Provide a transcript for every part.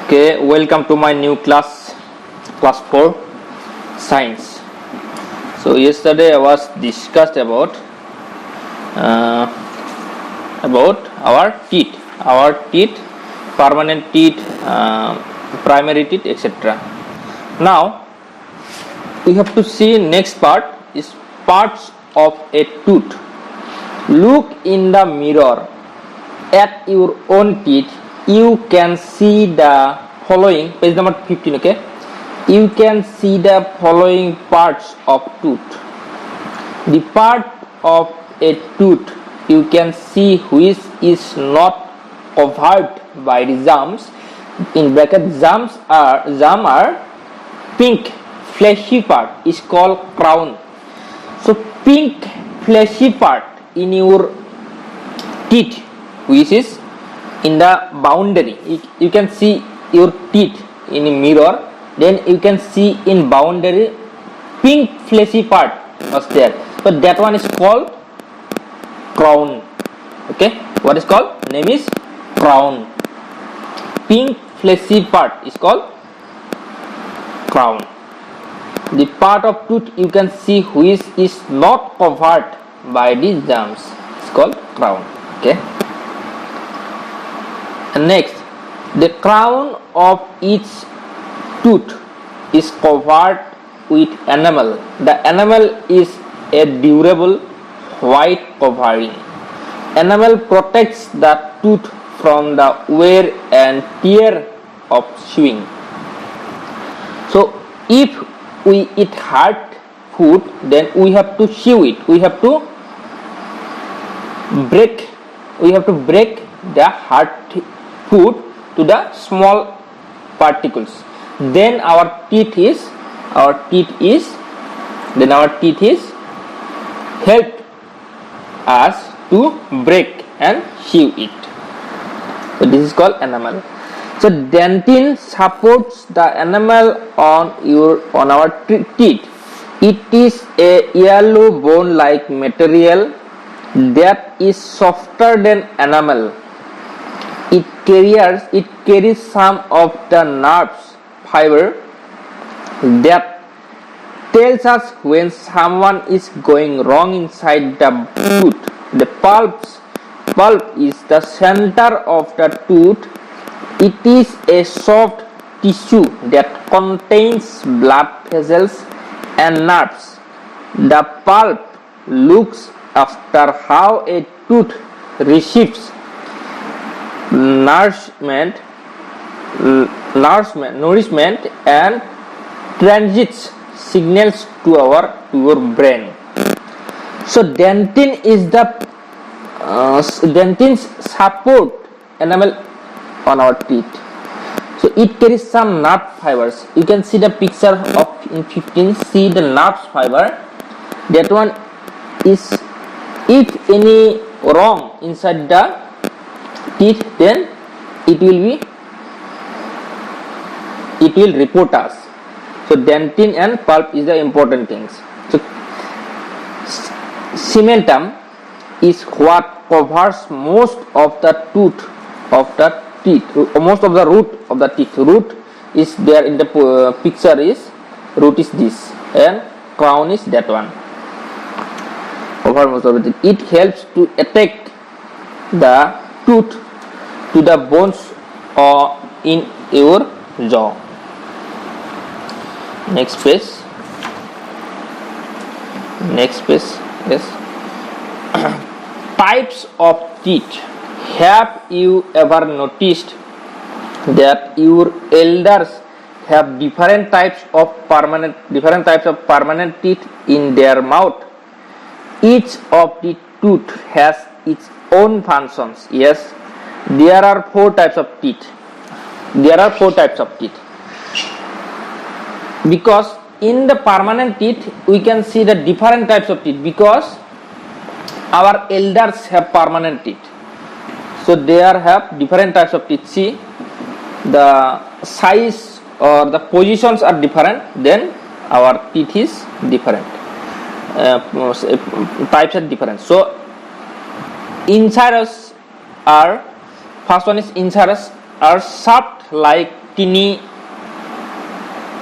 Okay, welcome to my new class 4 science. So yesterday I was discussed about our teeth, permanent teeth, primary teeth, etc. Now we have to see next part is parts of a tooth. Look in the mirror at your own teeth. You can see the following, page number 15. Okay, you can see the following parts of tooth. The part of a tooth you can see which is not covered by the gums. In bracket, gums are pink fleshy part is called crown. So pink fleshy part in your teeth which is in the boundary, you can see your teeth in a mirror, then you can see in boundary pink fleshy part was there, so that one is called crown. Okay, what is called? Name is crown. Pink fleshy part is called crown. The part of tooth you can see which is not covered by the gums is called crown. Okay. And next, the crown of each tooth is covered with enamel. The enamel is a durable white covering. Enamel protects the tooth from the wear and tear of chewing. So if we eat hard food, then we have to chew it. We have to break the hard food to the small particles. Then our teeth is help us to break and chew it. So this is called enamel. So dentin supports the enamel on our teeth. It is a yellow bone-like material that is softer than enamel. It carries some of the nerves fiber that tells us when someone is going wrong inside the tooth. The pulp is the center of the tooth. It is a soft tissue that contains blood vessels and nerves. The pulp looks after how a tooth receives nourishment and transits signals to your brain. So dentin is the dentins support enamel on our teeth. So it carries some nerve fibers. You can see the picture of in 15. See the nerve fiber. That one is, if any wrong inside the teeth, then it will report us. So dentin and pulp is the important things. So cementum is what covers most of the teeth, most of the root of the teeth. Root is there in the picture. Is root is this, and crown is that one. Cover most of the teeth. It helps to attack the tooth to the bones or in your jaw. Next page. Yes. Types of teeth. Have you ever noticed that your elders have different types of permanent teeth in their mouth? Each of the tooth has its own functions. Yes, there are 4 types of teeth. Because in the permanent teeth we can see the different types of teeth, because our elders have permanent teeth, so they have different types of teeth. See, the size or the positions are different, then our teeth is different, types are different. So incisors are, first one is incisors are soft like tiny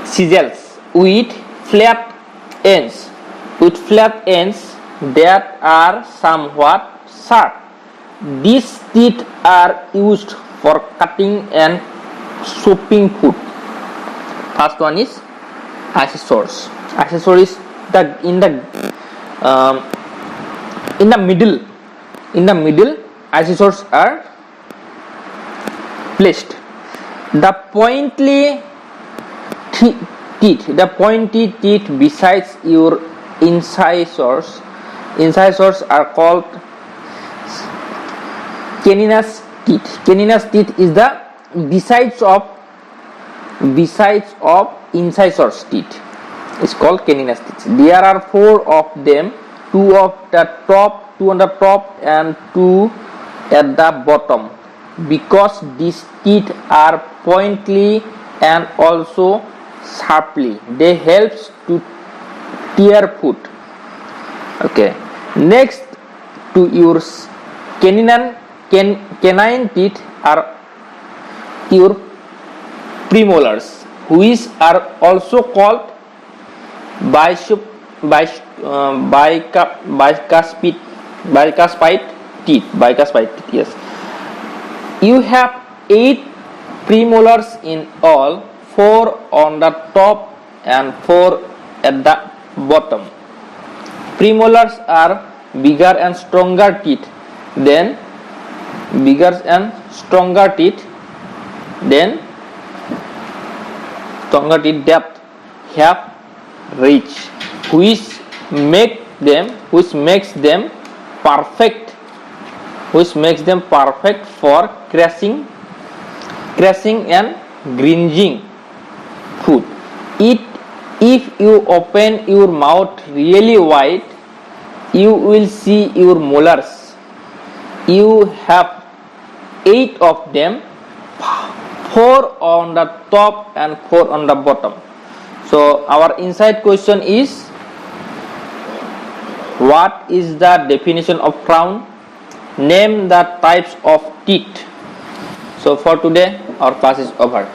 sigils with flat ends that are somewhat sharp. These teeth are used for cutting and chopping food. First one is accessors. Accessor is in the middle. In the middle, accessors are placed. The pointy teeth besides your incisors are called caninus teeth. Caninus teeth is the besides of incisors teeth. It's called caninus teeth. There are 4 of them, 2 on the top and 2 at the bottom. Because these teeth are pointy and also sharply, they help to tear food. Okay. Next to your canine teeth are your premolars, which are also called bicuspid teeth. Yes. You have 8 premolars in all, 4 on the top and 4 at the bottom. Premolars are bigger and stronger teeth than depth have reach, which makes them perfect for crushing and grinding food. If you open your mouth really wide, you will see your molars. You have 8 of them, 4 on the top and 4 on the bottom. So our inside question is, what is the definition of crown? Name the types of teeth. So for today our class is over.